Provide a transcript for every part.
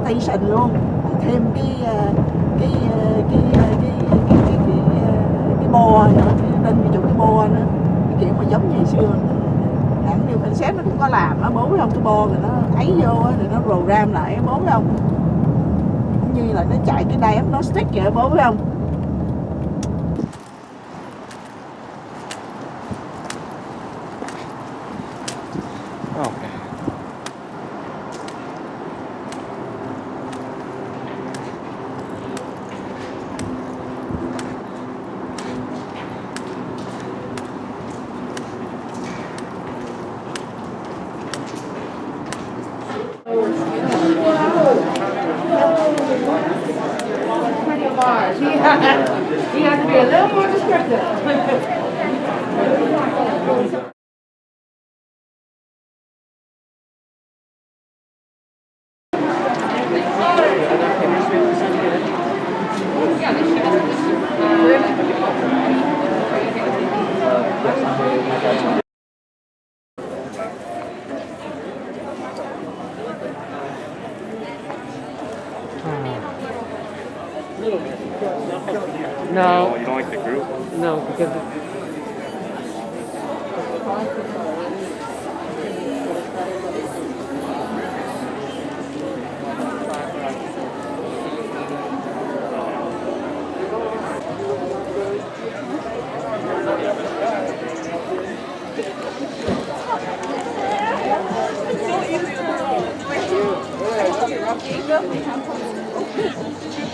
station luôn, thêm cái bo nữa, trên cái chỗ cái bo nữa, cái kiểu mà giống như xưa. Hãng như phanh xét nó cũng có làm á, bố biết không, cái bo rồi nó ấy vô á, rồi nó program lại, bố biết không, cũng như là nó chạy cái diagnostic vậy, bố biết không. Okay. You have to be a little more descriptive. No. You don't like the group? No, because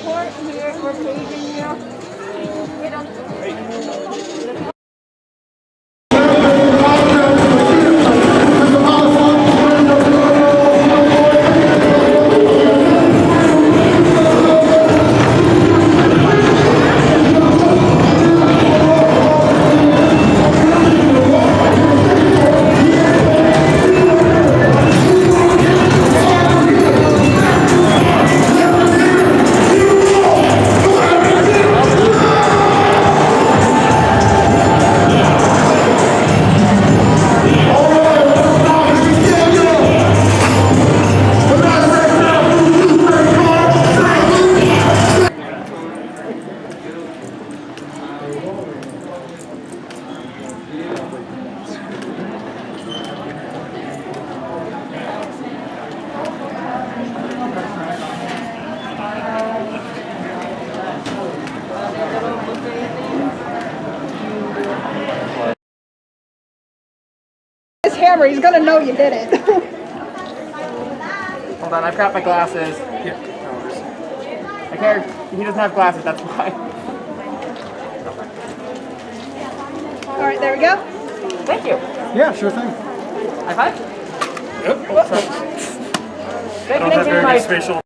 Report here, we're paging you. We don't. His hammer, he's gonna know you did it. hold on, I've got my glasses. Yeah. I care. He doesn't have glasses, that's why. All right, there we go. Thank you. Yeah, sure thing. High five? Yep. I don't have very good spatial.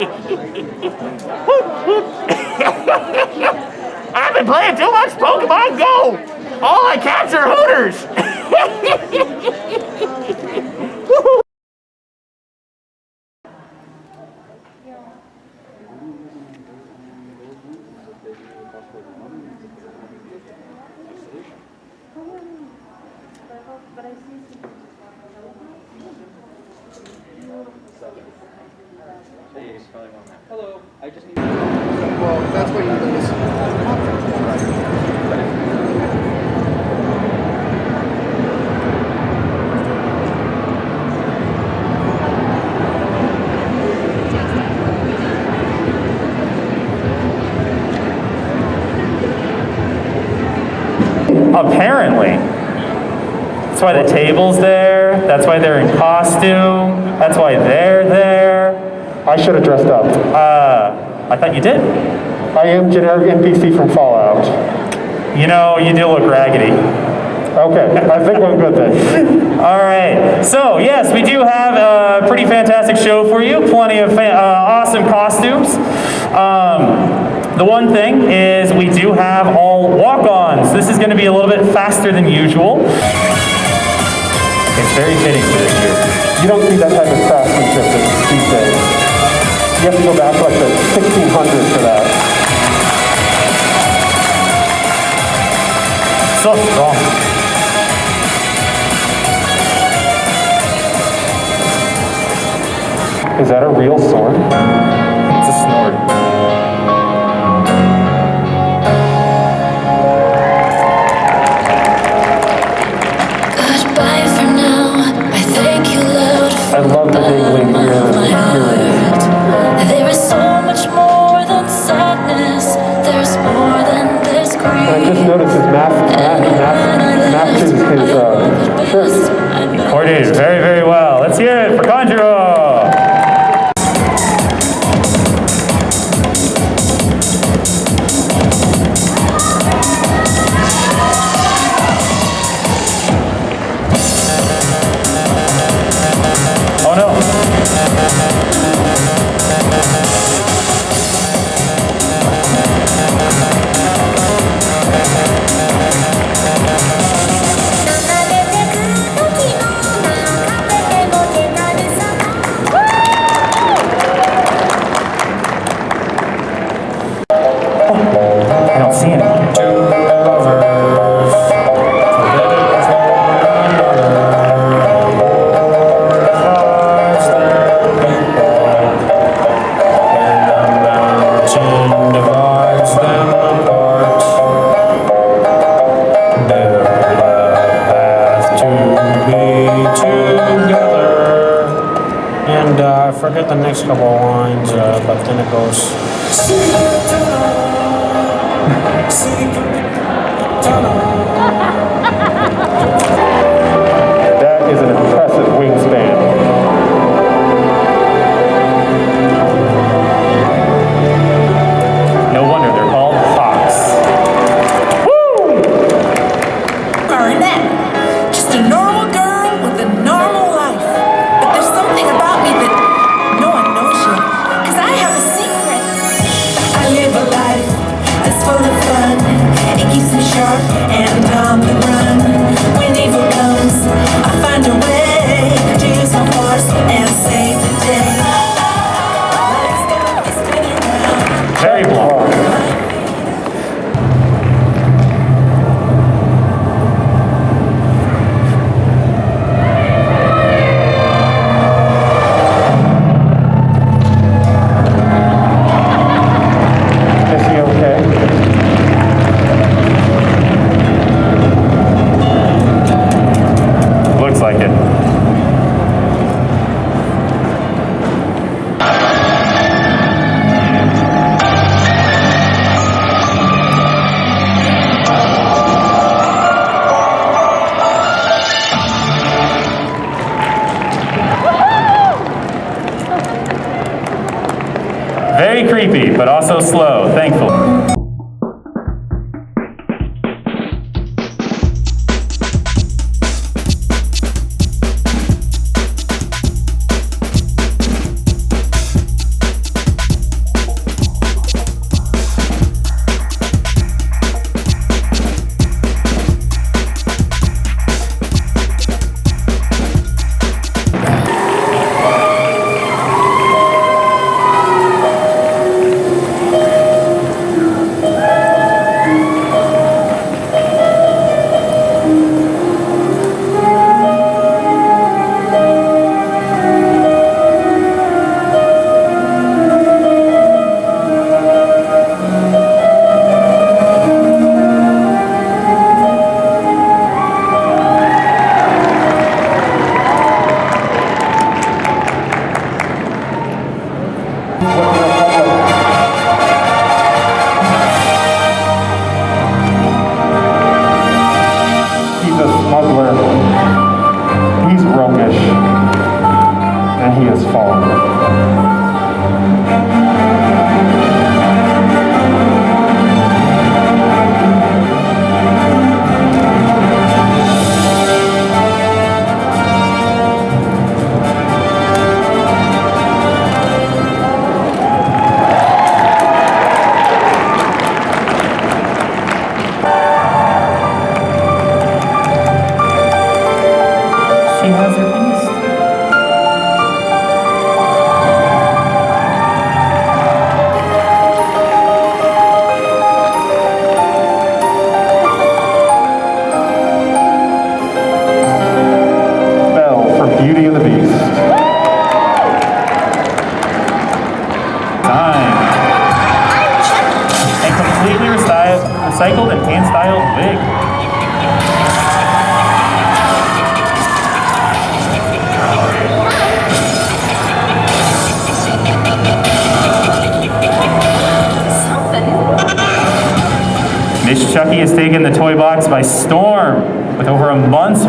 I've been playing too much Pokemon Go! All I catch are Hooters! Hello, I just need. Well, that's what you do. Apparently. That's why the table's there. That's why they're in costume. That's why they're there. I should have dressed up. I thought you did. I am generic NPC from Fallout. You know, you do look raggedy. Okay, I think we're good then. All right. So, yes, we do have a pretty fantastic show for you. Plenty of awesome costumes. The one thing is we do have all walk-ons. This is going to be a little bit faster than usual. It's very fitting for this year. You don't see that type of craftsmanship these days. You have to go back to like the 1600s for that. So strong. Is that a real sword? next couple of lines, but then it goes. That is an impressive wingspan. No wonder they're called hawks. Marinette, just a normal girl with a normal life. But there's something about me that no one knows yet, 'cause I have a secret. I live a life that's full of fun. It keeps me sharp and on the run. When evil comes, I find a way to use my force and save the day. Life's got me spinning round. Very long. Is he okay? Looks like it. Very creepy, but also slow, thankfully. He's a smuggler. He's roguish. And he has fallen. She has her beast. Belle from Beauty and the Beast. Time. And completely recycled and hand-styled wig. Miss Chucky has taken the toy box by storm with over a month's.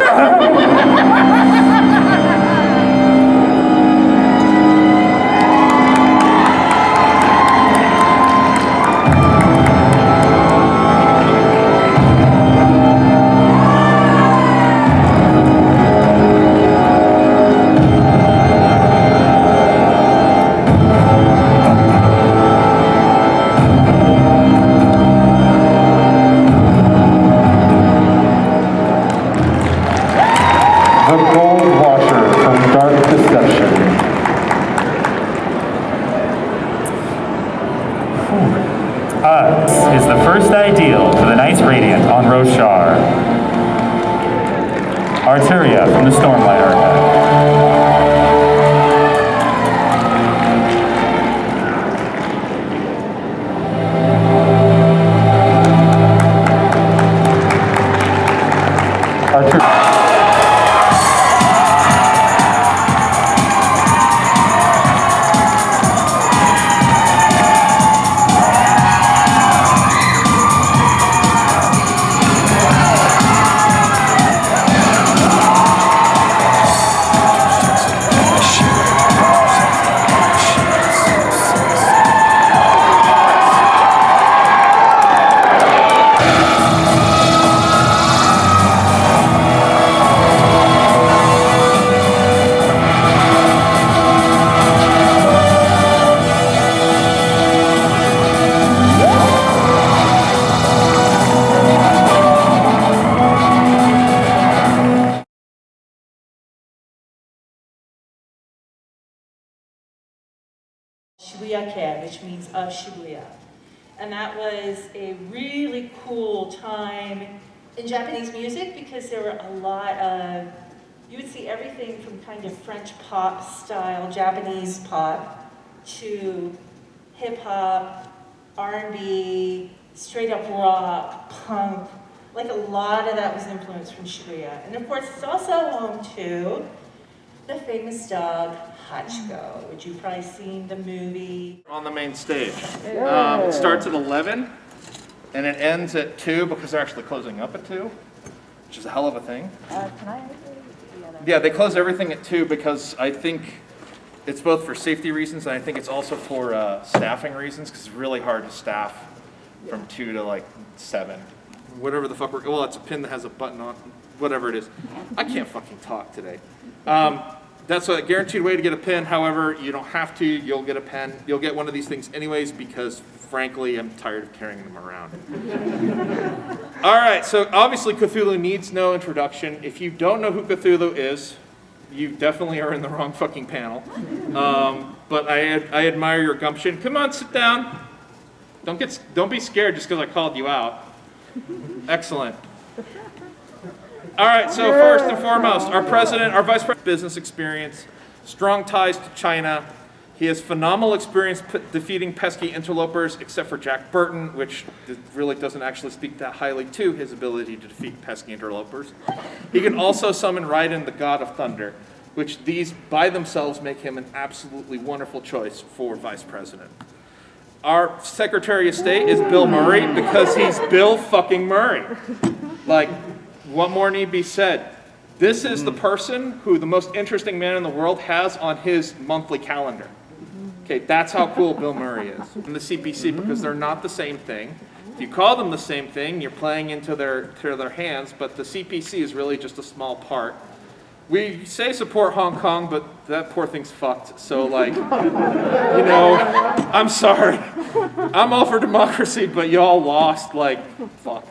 The Gold Washer from Dark Deception. Us is the first ideal for the Knights Radiant on Roshar. Arturia from the Stormlight Archive. Shibuya-ke, which means of Shibuya. And that was a really cool time in Japanese music because there were a lot of, you would see everything from kind of French pop style, Japanese pop, to hip hop, R&B, straight up rock, punk. Like a lot of that was influenced from Shibuya. And of course, it's also home to the famous dog, Hachiko, which you've probably seen the movie. On the main stage. It starts at 11 and it ends at 2 because they're actually closing up at 2, which is a hell of a thing. Yeah, they close everything at 2 because I think it's both for safety reasons and I think it's also for staffing reasons because it's really hard to staff from 2 to like 7. Whatever the fuck well, it's a pin that has a button on, whatever it is. I can't fucking talk today. That's a guaranteed way to get a pin. However, you don't have to. You'll get a pen. You'll get one of these things anyways because, frankly, I'm tired of carrying them around. All right, so obviously Cthulhu needs no introduction. If you don't know who Cthulhu is, you definitely are in the wrong fucking panel. But I admire your gumption. Come on, sit down. Don't be scared just because I called you out. Excellent. All right, so first and foremost, our vice president, business experience, strong ties to China. He has phenomenal experience defeating pesky interlopers, except for Jack Burton, which really doesn't actually speak that highly to his ability to defeat pesky interlopers. He can also summon Raiden, the god of thunder, which these by themselves make him an absolutely wonderful choice for vice president. Our Secretary of State is Bill Murray because he's Bill fucking Murray. Like, what more need be said? This is the person who the most interesting man in the world has on his monthly calendar. Okay, that's how cool Bill Murray is. And the CPC, because they're not the same thing. If you call them the same thing, you're playing into their hands, but the CPC is really just a small part. We say support Hong Kong, but that poor thing's fucked. So like, you know, I'm sorry. I'm all for democracy, but y'all lost, like, fuck.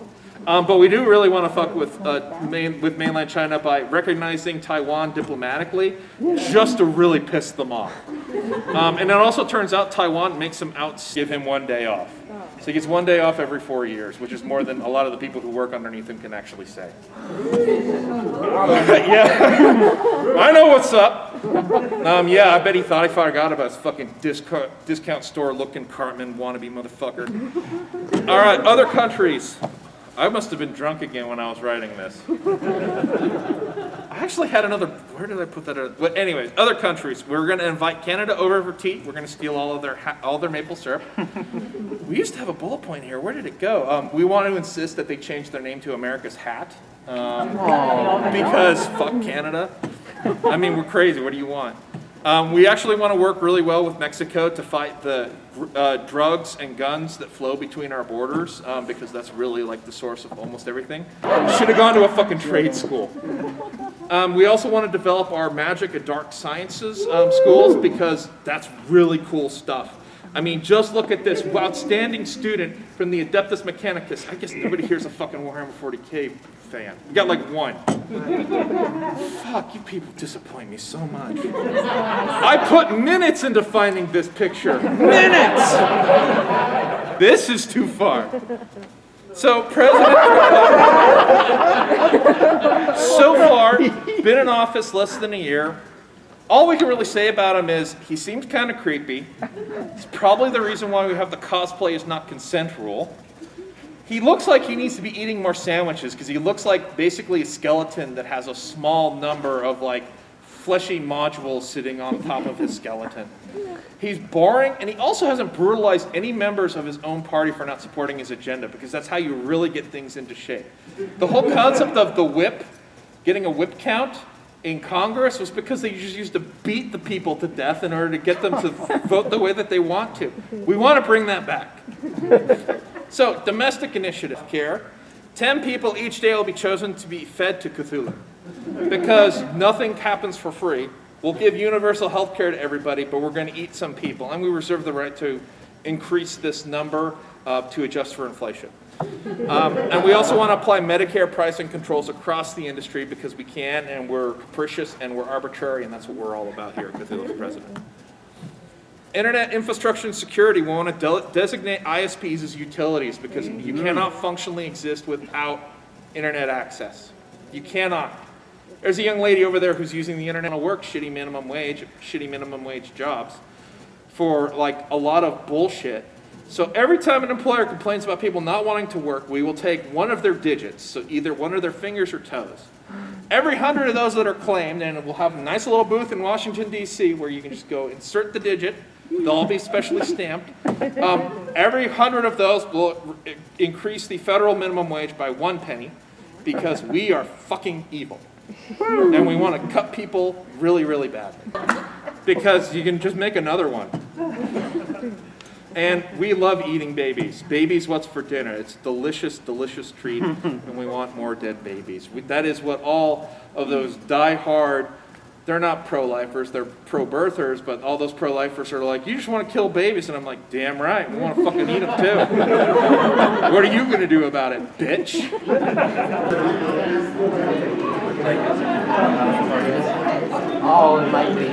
But we do really want to fuck with mainland China by recognizing Taiwan diplomatically, just to really piss them off. And it also turns out Taiwan makes him give him 1 day off. So he gets 1 day off every 4 years, which is more than a lot of the people who work underneath him can actually say. Yeah, I know what's up. Yeah, I bet he thought I forgot about his fucking discount store looking Cartman wannabe motherfucker. All right, other countries. I must have been drunk again when I was writing this. I actually had another, where did I put that? But anyways, other countries. We're going to invite Canada over for tea. We're going to steal all their maple syrup. We used to have a bullet point here. Where did it go? We want to insist that they change their name to America's Hat. Because fuck Canada. I mean, we're crazy. What do you want? We actually want to work really well with Mexico to fight the drugs and guns that flow between our borders, because that's really like the source of almost everything. Should have gone to a fucking trade school. We also want to develop our magic and dark sciences schools because that's really cool stuff. I mean, just look at this outstanding student from the Adeptus Mechanicus. I guess nobody here's a fucking Warhammer 40K fan. We got like one. Fuck, you people disappoint me so much. I put minutes into finding this picture. Minutes! This is too far. So, President Trump, so far, been in office less than a year. All we can really say about him is he seems kind of creepy. It's probably the reason why we have the cosplay is not consent rule. He looks like he needs to be eating more sandwiches because he looks like basically a skeleton that has a small number of like fleshy modules sitting on top of his skeleton. He's boring, and he also hasn't brutalized any members of his own party for not supporting his agenda, because that's how you really get things into shape. The whole concept of the whip, getting a whip count in Congress, was because they just used to beat the people to death in order to get them to vote the way that they want to. We want to bring that back. So, domestic initiative care. 10 people each day will be chosen to be fed to Cthulhu. Because nothing happens for free. We'll give universal health care to everybody, but we're going to eat some people. And we reserve the right to increase this number to adjust for inflation. And we also want to apply Medicare pricing controls across the industry because we can, and we're capricious and we're arbitrary, and that's what we're all about here at Cthulhu for President. Internet infrastructure and security, we want to designate ISPs as utilities because you cannot functionally exist without internet access. You cannot. There's a young lady over there who's using the internet to work shitty minimum wage jobs for like a lot of bullshit. So every time an employer complains about people not wanting to work, we will take one of their digits, so either one of their fingers or toes. Every 100 of those that are claimed, and we'll have a nice little booth in Washington, D.C. where you can just go insert the digit. They'll all be specially stamped. Every 100 of those will increase the federal minimum wage by 1 penny because we are fucking evil. And we want to cut people really, really badly. Because you can just make another one. And we love eating babies. Babies, what's for dinner? It's a delicious, delicious treat, and we want more dead babies. That is what all of those die-hard, they're not pro-lifers, they're pro-birthers, but all those pro-lifers are like, you just want to kill babies, and I'm like, damn right, we want to fucking eat them too. What are you going to do about it, bitch? Oh, it might be.